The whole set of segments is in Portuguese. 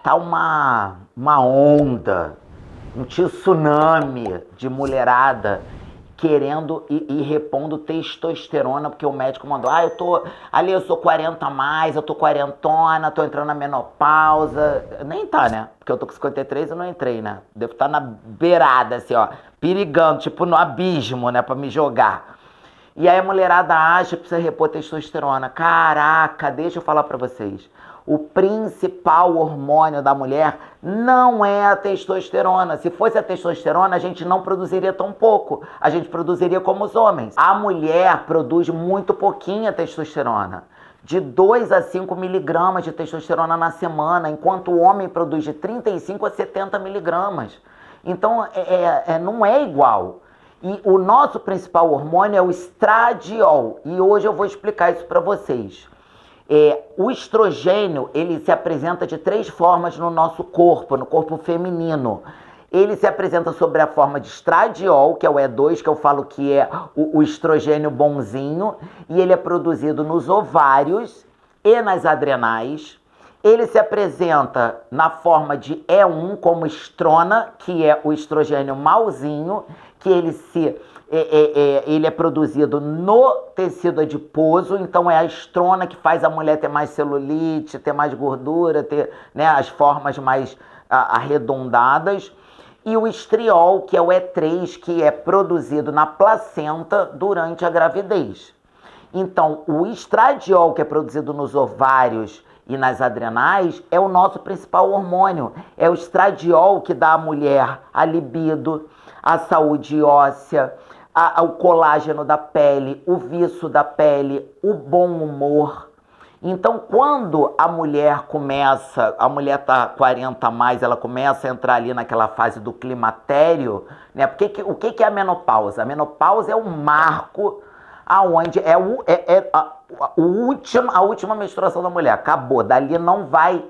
tá uma onda, um tsunami de mulherada querendo e repondo testosterona, porque o médico mandou, eu sou 40 a mais, eu tô quarentona, tô entrando na menopausa. Nem tá, né? Porque eu tô com 53 e não entrei, né? Devo estar na beirada, assim, ó, perigando, tipo no abismo, né, pra me jogar. E aí a mulherada acha que precisa repor testosterona. Caraca, deixa eu falar pra vocês. O principal hormônio da mulher não é a testosterona. Se fosse a testosterona, a gente não produziria tão pouco. A gente produziria como os homens. A mulher produz muito pouquinha testosterona. De 2 a 5 miligramas de testosterona na semana, enquanto o homem produz de 35 a 70 miligramas. Então, não é igual. E o nosso principal hormônio é o estradiol. E hoje eu vou explicar isso para vocês. O estrogênio, ele se apresenta de 3 formas no nosso corpo, no corpo feminino. Ele se apresenta sob a forma de estradiol, que é o E2, que eu falo que é o estrogênio bonzinho, e ele é produzido nos ovários e nas adrenais. Ele se apresenta na forma de E1, como estrona, que é o estrogênio mauzinho, que ele é produzido no tecido adiposo, então é a estrona que faz a mulher ter mais celulite, ter mais gordura, ter, né, as formas mais arredondadas. E o estriol, que é o E3, que é produzido na placenta durante a gravidez. Então, o estradiol, que é produzido nos ovários e nas adrenais, é o nosso principal hormônio. É o estradiol que dá à mulher a libido, a saúde óssea, o colágeno da pele, o viço da pele, o bom humor. Então, quando a mulher tá 40 a mais, ela começa a entrar ali naquela fase do climatério, né? O que é a menopausa? A menopausa é o marco aonde a última menstruação da mulher. Acabou, dali não vai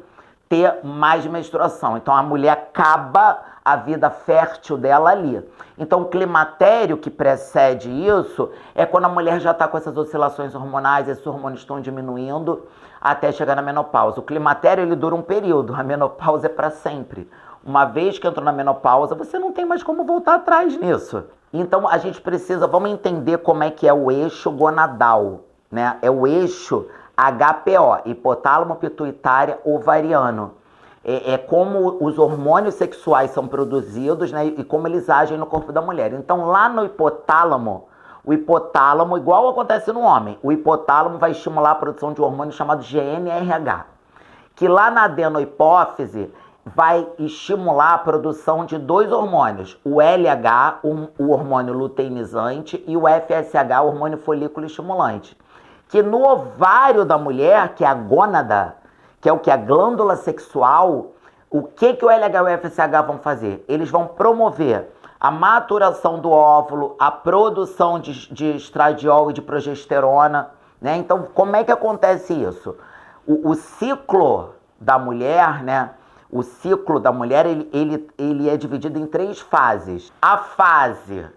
ter mais menstruação. Então a mulher acaba a vida fértil dela ali. Então o climatério que precede isso é quando a mulher já está com essas oscilações hormonais, esses hormônios estão diminuindo até chegar na menopausa. O climatério ele dura um período, a menopausa é para sempre. Uma vez que entrou na menopausa, você não tem mais como voltar atrás nisso. Então a gente precisa, vamos entender como é que é o eixo gonadal, né? É o eixo HPO, hipotálamo pituitária ovariano. É como os hormônios sexuais são produzidos, né, e como eles agem no corpo da mulher. Então lá no hipotálamo, o hipotálamo, igual acontece no homem, o hipotálamo vai estimular a produção de um hormônio chamado GnRH, que lá na adenohipófise vai estimular a produção de 2 hormônios, o LH, o hormônio luteinizante, e o FSH, o hormônio folículo estimulante. Que no ovário da mulher, que é a gônada, que é o que é a glândula sexual, o que o LH e o FSH vão fazer? Eles vão promover a maturação do óvulo, a produção de estradiol e de progesterona, né? Então, como é que acontece isso? O ciclo da mulher, né? O ciclo da mulher, ele é dividido em 3 fases. A fase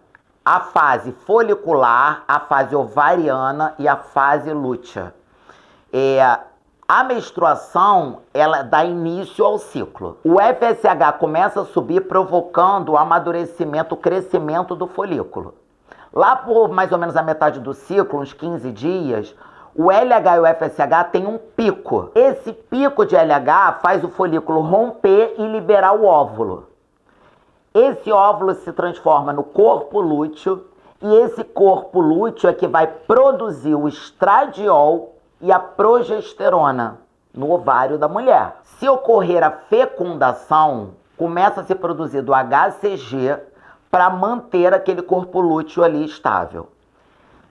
folicular, a fase ovariana e a fase lútea. A menstruação, ela dá início ao ciclo. O FSH começa a subir, provocando o amadurecimento, o crescimento do folículo. Lá por mais ou menos a metade do ciclo, uns 15 dias, o LH e o FSH tem um pico. Esse pico de LH faz o folículo romper e liberar o óvulo. Esse óvulo se transforma no corpo lúteo e esse corpo lúteo é que vai produzir o estradiol e a progesterona no ovário da mulher. Se ocorrer a fecundação, começa a ser produzido o HCG para manter aquele corpo lúteo ali estável.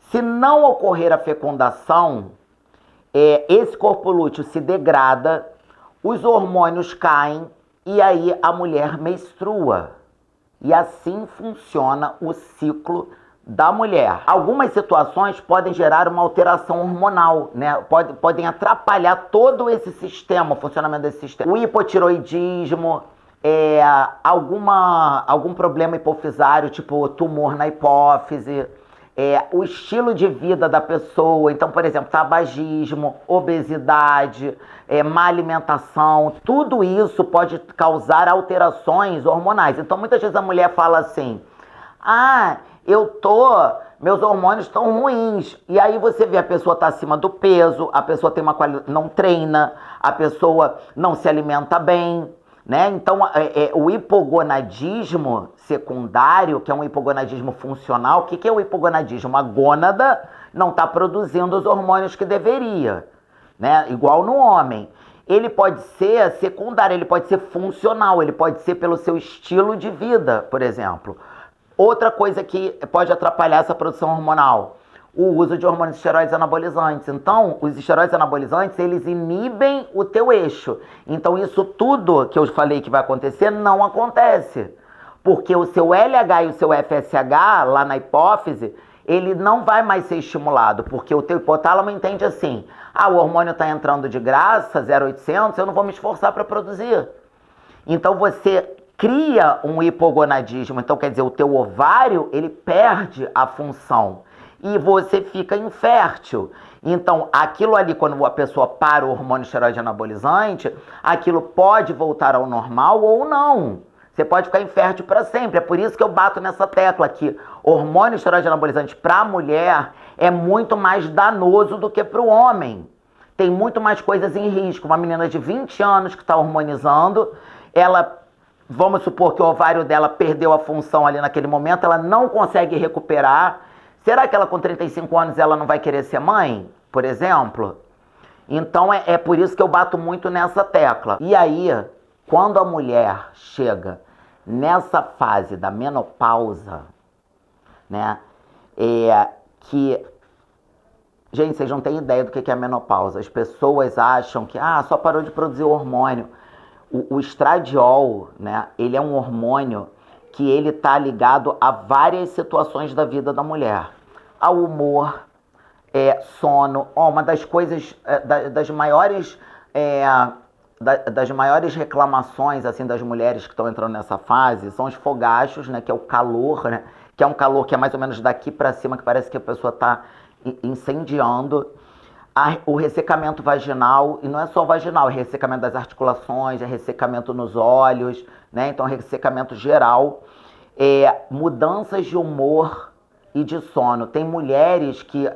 Se não ocorrer a fecundação, esse corpo lúteo se degrada, os hormônios caem e aí a mulher menstrua. E assim funciona o ciclo da mulher. Algumas situações podem gerar uma alteração hormonal, né? Podem atrapalhar todo esse sistema, o funcionamento desse sistema. O hipotiroidismo, algum problema hipofisário, tipo tumor na hipófise, o estilo de vida da pessoa. Então, por exemplo, tabagismo, obesidade, má alimentação, tudo isso pode causar alterações hormonais. Então, muitas vezes a mulher fala assim, ah, meus hormônios estão ruins. E aí você vê a pessoa tá acima do peso, a pessoa tem uma qualidade, não treina, a pessoa não se alimenta bem, né? Então, o hipogonadismo secundário, que é um hipogonadismo funcional, o que é o hipogonadismo? Uma gônada não está produzindo os hormônios que deveria, né? Igual no homem. Ele pode ser secundário, ele pode ser funcional, ele pode ser pelo seu estilo de vida, por exemplo. Outra coisa que pode atrapalhar essa produção hormonal, o uso de hormônios esteroides anabolizantes. Então, os esteroides anabolizantes, eles inibem o teu eixo. Então, isso tudo que eu falei que vai acontecer, não acontece. Porque o seu LH e o seu FSH, lá na hipófise, ele não vai mais ser estimulado. Porque o teu hipotálamo entende assim, o hormônio está entrando de graça, 0,800, eu não vou me esforçar para produzir. Então, você cria um hipogonadismo. Então, quer dizer, o teu ovário, ele perde a função. E você fica infértil. Então, aquilo ali, quando a pessoa para o hormônio esteroide anabolizante, aquilo pode voltar ao normal ou não. Você pode ficar infértil para sempre. É por isso que eu bato nessa tecla que hormônio esteroide anabolizante para a mulher é muito mais danoso do que para o homem. Tem muito mais coisas em risco. Uma menina de 20 anos que está hormonizando, vamos supor que o ovário dela perdeu a função ali naquele momento, ela não consegue recuperar. Será que ela com 35 anos ela não vai querer ser mãe, por exemplo? Então é por isso que eu bato muito nessa tecla. E aí, quando a mulher chega nessa fase da menopausa, né, gente, vocês não têm ideia do que é a menopausa. As pessoas acham que, só parou de produzir o hormônio. O estradiol, né, ele é um hormônio que ele está ligado a várias situações da vida da mulher. Ao humor, sono. Uma das coisas, das maiores reclamações assim, das mulheres que estão entrando nessa fase são os fogachos, né, que é o calor, né, que é um calor que é mais ou menos daqui para cima, que parece que a pessoa está incendiando. O ressecamento vaginal, e não é só vaginal, é ressecamento das articulações, é ressecamento nos olhos, né? Então, ressecamento geral. Mudanças de humor e de sono. Tem mulheres que,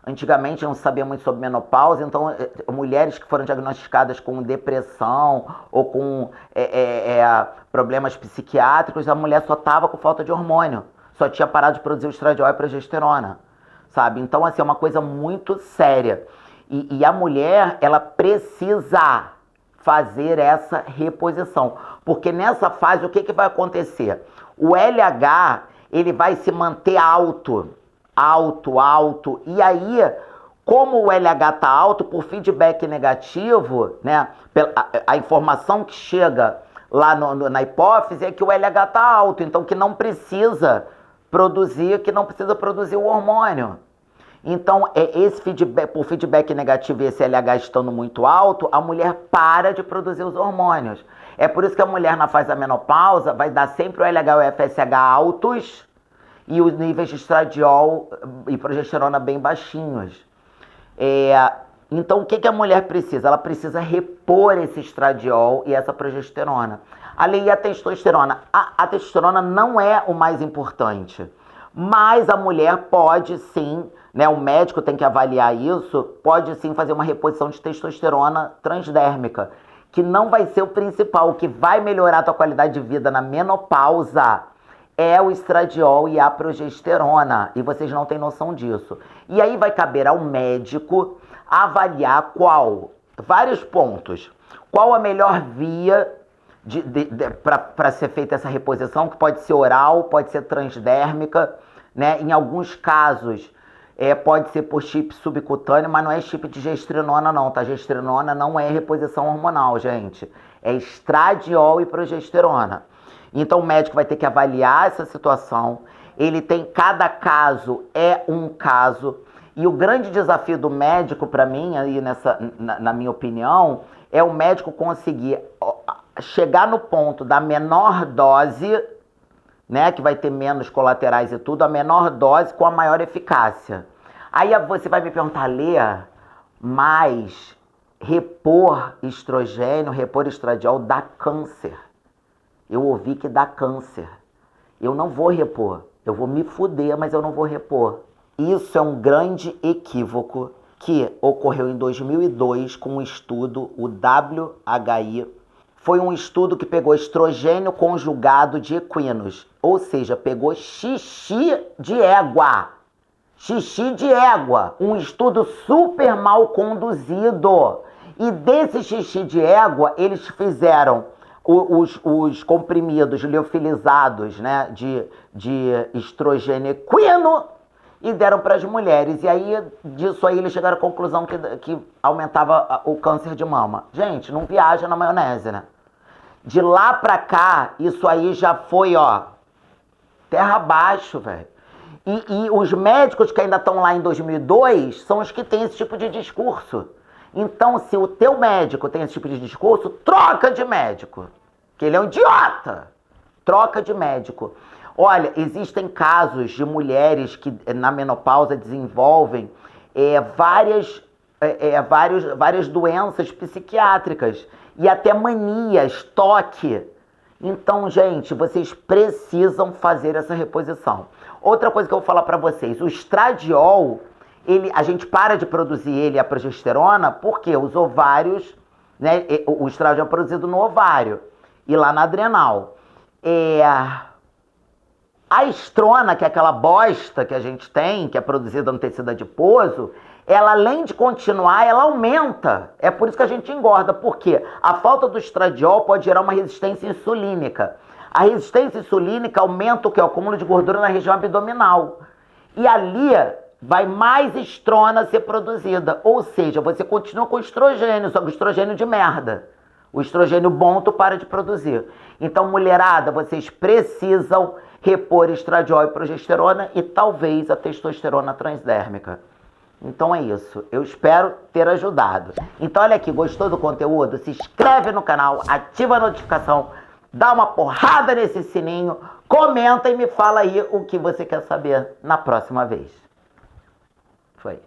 antigamente não sabiam muito sobre menopausa, então, mulheres que foram diagnosticadas com depressão ou com problemas psiquiátricos, a mulher só estava com falta de hormônio, só tinha parado de produzir o estradiol e a progesterona. Sabe? Então, assim, é uma coisa muito séria. E a mulher, ela precisa fazer essa reposição. Porque nessa fase, o que vai acontecer? O LH, ele vai se manter alto. E aí, como o LH tá alto, por feedback negativo, né? A informação que chega lá na hipófise é que o LH tá alto. Então, que não precisa produzir o hormônio. Então, esse feedback, por feedback negativo e esse LH estando muito alto, a mulher para de produzir os hormônios. É por isso que a mulher na fase da menopausa vai dar sempre o LH e o FSH altos e os níveis de estradiol e progesterona bem baixinhos. Então, o que a mulher precisa? Ela precisa repor esse estradiol e essa progesterona. Ali a testosterona. A testosterona não é o mais importante, mas a mulher pode sim, né, o médico tem que avaliar isso, pode sim fazer uma reposição de testosterona transdérmica, que não vai ser o principal. O que vai melhorar a tua qualidade de vida na menopausa é o estradiol e a progesterona, e vocês não têm noção disso. E aí vai caber ao médico avaliar vários pontos. Qual a melhor via para ser feita essa reposição, que pode ser oral, pode ser transdérmica, né? Em alguns casos pode ser por chip subcutâneo, mas não é chip de gestrinona não, tá? Gestrinona não é reposição hormonal, gente. É estradiol e progesterona. Então o médico vai ter que avaliar essa situação. Cada caso é um caso. E o grande desafio do médico, para mim, aí na minha opinião, é o médico conseguir chegar no ponto da menor dose, né, que vai ter menos colaterais e tudo, a menor dose com a maior eficácia. Aí você vai me perguntar, Lê, mas repor estrogênio, repor estradiol dá câncer. Eu ouvi que dá câncer. Eu não vou repor. Eu vou me fuder, mas eu não vou repor. Isso é um grande equívoco que ocorreu em 2002 com um estudo, o WHI. Foi um estudo que pegou estrogênio conjugado de equinos, ou seja, pegou xixi de égua. Xixi de égua, um estudo super mal conduzido. E desse xixi de égua, eles fizeram os comprimidos liofilizados, né, de estrogênio equino e deram para as mulheres. E aí, disso aí, eles chegaram à conclusão que aumentava o câncer de mama. Gente, não viaja na maionese, né? De lá pra cá, isso aí já foi, ó, terra abaixo, velho. E os médicos que ainda estão lá em 2002 são os que têm esse tipo de discurso. Então, se o teu médico tem esse tipo de discurso, troca de médico. Que ele é um idiota. Troca de médico. Olha, existem casos de mulheres que na menopausa desenvolvem várias doenças psiquiátricas e até manias, toque. Então, gente, vocês precisam fazer essa reposição. Outra coisa que eu vou falar pra vocês, o estradiol, a gente para de produzir ele, a progesterona, porque os ovários, né, o estradiol é produzido no ovário e lá na adrenal. A estrona, que é aquela bosta que a gente tem, que é produzida no tecido adiposo, ela além de continuar, ela aumenta. É por isso que a gente engorda. Por quê? A falta do estradiol pode gerar uma resistência insulínica. A resistência insulínica aumenta o que? O acúmulo de gordura na região abdominal. E ali vai mais estrona ser produzida. Ou seja, você continua com estrogênio, só que estrogênio de merda. O estrogênio bom tu para de produzir. Então, mulherada, vocês precisam repor estradiol e progesterona e talvez a testosterona transdérmica. Então é isso. Eu espero ter ajudado. Então olha aqui, gostou do conteúdo? Se inscreve no canal, ativa a notificação, dá uma porrada nesse sininho, comenta e me fala aí o que você quer saber na próxima vez. Foi.